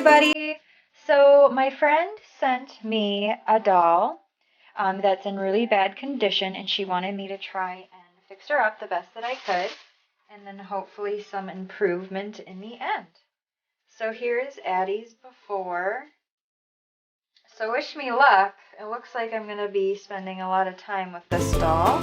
everybody! So my friend sent me a doll that's in really bad condition, and she wanted me to try and fix her up the best that I could, and then hopefully some improvement in the end. So here is Addie's before. So wish me luck. It looks like I'm going to be spending a lot of time with this doll.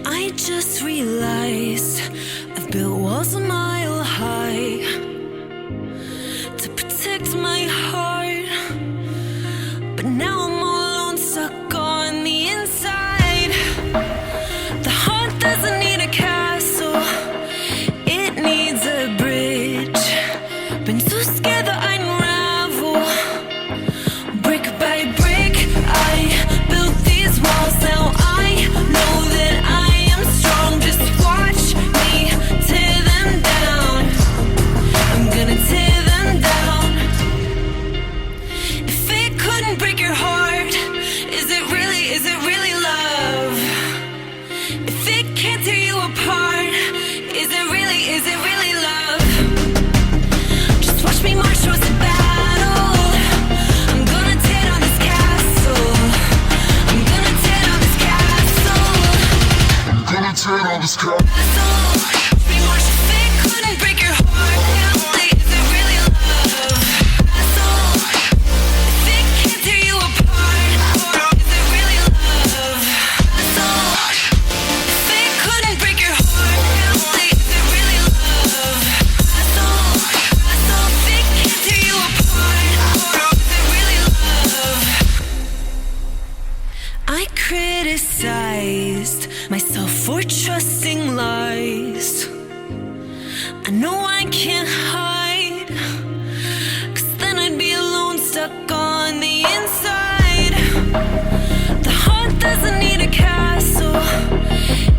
I just realized I've built walls a mile high to protect my heart, but now I'm all alone, stuck on the inside. The heart doesn't need a castle, it needs a bridge. Been too scared that I'd unravel. Brick by brick, I built these walls. Now I know that I am strong. Just watch me tear them down. I'm gonna tear them down. If it couldn't break your heart, is it really love? If it can't tear you apart, is it really love? Just watch me march towards the battle. I'm gonna tear down this castle. I'm gonna tear down this castle. I'm gonna tear down this castle. Watch me march. If it couldn't break your heart, is it really love? Castle. If it can't tear you apart, is it really love? Castle. If it couldn't break your heart, is it really love? Castle. If it can't tear you apart, is it really love? I criticized myself for trusting lies. I know I can't hide, 'cause then I'd be alone, stuck on the inside. The heart doesn't need a castle,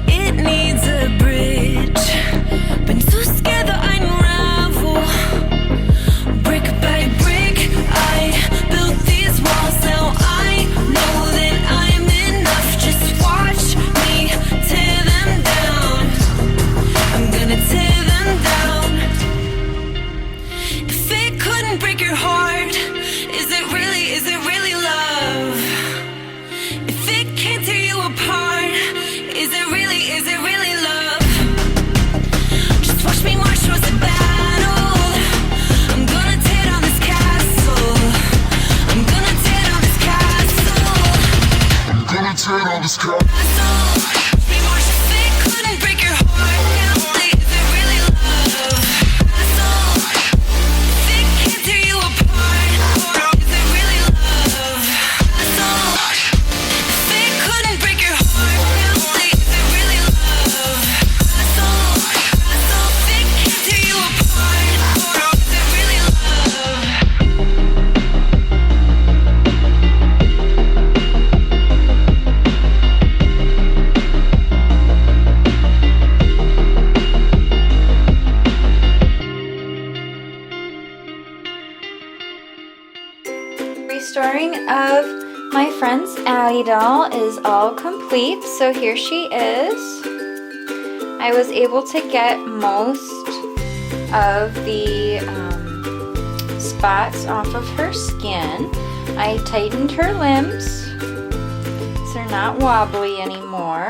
it needs a bridge. Been too scared that I'd unravel. Brick by brick, I built these walls. Now I know that I'm enough. Just watch me tear them down. I'm gonna tear them down. If it couldn't break your heart, is it really love? If it can't tear you apart, is it really love? Just watch me march towards the battle. I'm gonna tear down this castle. I'm gonna tear down this castle. I'm gonna tear down this castle. Watch me march. If it couldn't break your heart, is it really love? Castle. If it can't tear you apart, is it really love? Castle. If it couldn't break your heart, is it really love? Castle. If it can't tear you apart, is it really love? Restoring of my friend's Addie doll is all complete, so here she is. I was able to get most of the spots off of her skin. I tightened her limbs so they're not wobbly anymore.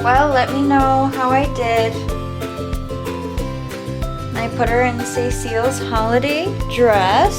Well, let me know how I did. I put her in Cecile's holiday dress.